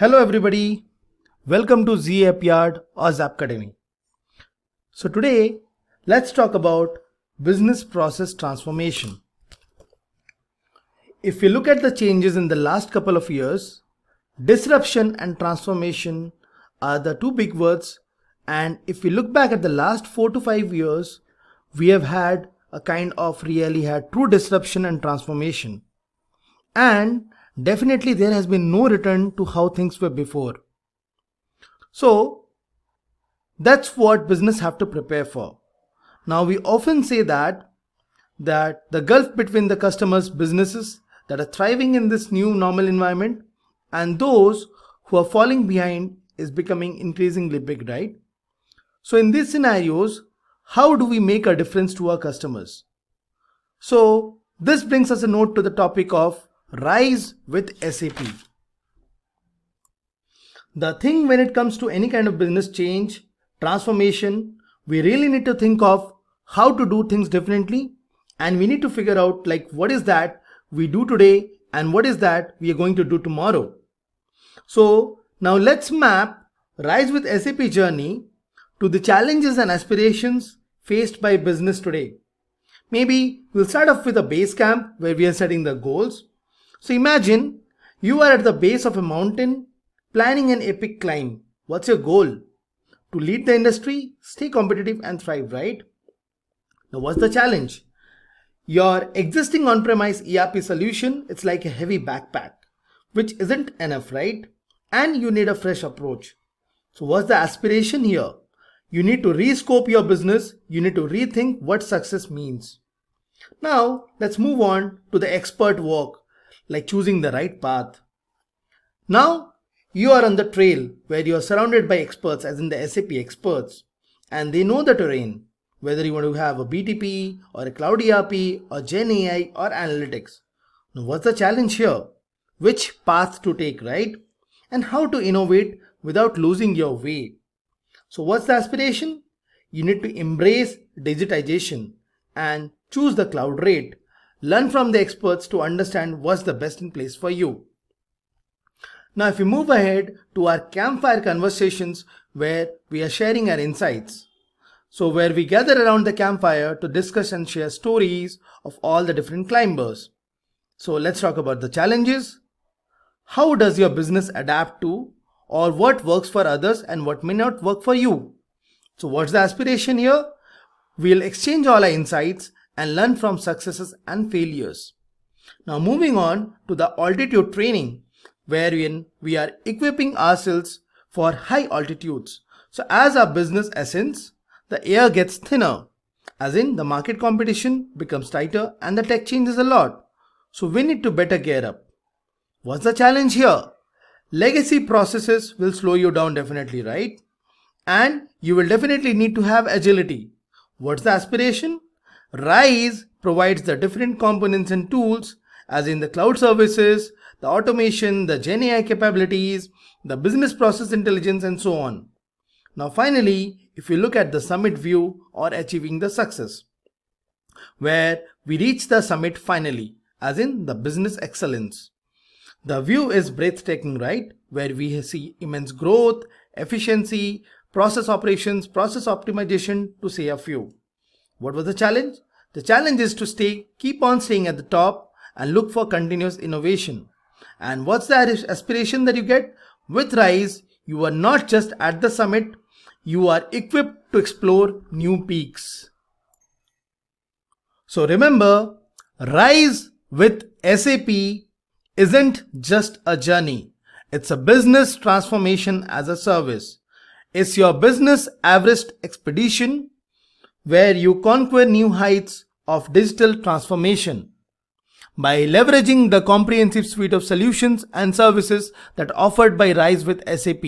Hello everybody, welcome to zapyard or Zapcademy. So today let's talk about business process transformation. If you look at the changes in the last couple of years, disruption and transformation are the two big words, and if we look back at the last 4 to 5 years, we have had a kind of really had true disruption and transformation. And definitely there has been no return to how things were before. So that's what business have to prepare for. Now we often say that the gulf between the customers' businesses that are thriving in this new normal environment and those who are falling behind is becoming increasingly big, right? So in these scenarios, how do we make a difference to our customers? So this brings us a note to the topic of Rise with SAP. The thing when it comes to any kind of business change, transformation, we really need to think of how to do things differently, and we need to figure out what is that we do today and what is that we are going to do tomorrow. So now let's map Rise with SAP journey to the challenges and aspirations faced by business today. Maybe we'll start off with a base camp where we are setting the goals. So imagine you are at the base of a mountain planning an epic climb. What's your goal? To lead the industry, stay competitive and thrive, right? Now what's the challenge? Your existing on-premise ERP solution, it's like a heavy backpack, which isn't enough, right? And you need a fresh approach. So what's the aspiration here? You need to rescope your business. You need to rethink what success means. Now let's move on to the expert work, like choosing the right path. Now you are on the trail where you are surrounded by experts, as in the SAP experts, and they know the terrain, whether you want to have a BTP or a cloud ERP or Gen AI or analytics. Now what's the challenge here? Which path to take, right? And how to innovate without losing your way. So what's the aspiration? You need to embrace digitization and choose the cloud rate. Learn from the experts to understand what's the best in place for you. Now if we move ahead to our campfire conversations where we are sharing our insights. So where we gather around the campfire to discuss and share stories of all the different climbers. So let's talk about the challenges. How does your business adapt to, or what works for others and what may not work for you? So what's the aspiration here? We'll exchange all our insights and learn from successes and failures. Now moving on to the altitude training, wherein we are equipping ourselves for high altitudes. So as our business ascends, the air gets thinner, as in the market competition becomes tighter and the tech changes a lot. So we need to better gear up. What's the challenge here? Legacy processes will slow you down definitely, right? And you will definitely need to have agility. What's the aspiration? Rise provides the different components and tools, as in the cloud services, the automation, the Gen AI capabilities, the business process intelligence, and so on. Now finally, if you look at the summit view or achieving the success, where we reach the summit finally, as in the business excellence. The view is breathtaking, right? Where we see immense growth, efficiency, process operations, process optimization, to say a few. What was the challenge? The challenge is to keep on staying at the top and look for continuous innovation. And what's the aspiration that you get? With Rise, you are not just at the summit, you are equipped to explore new peaks. So remember, Rise with SAP isn't just a journey. It's a business transformation as a service. It's your business Everest expedition where you conquer new heights of digital transformation by leveraging the comprehensive suite of solutions and services that are offered by Rise with SAP.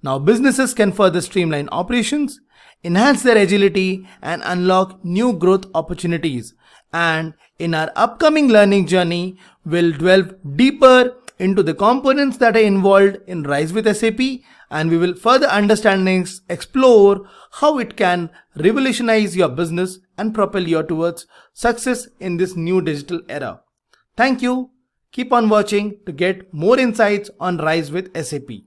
Now businesses can further streamline operations, enhance their agility, and unlock new growth opportunities. And in our upcoming learning journey, we'll delve deeper into the components that are involved in Rise with SAP, and we will further understand and explore how it can revolutionize your business and propel you towards success in this new digital era. Thank you. Keep on watching to get more insights on Rise with SAP.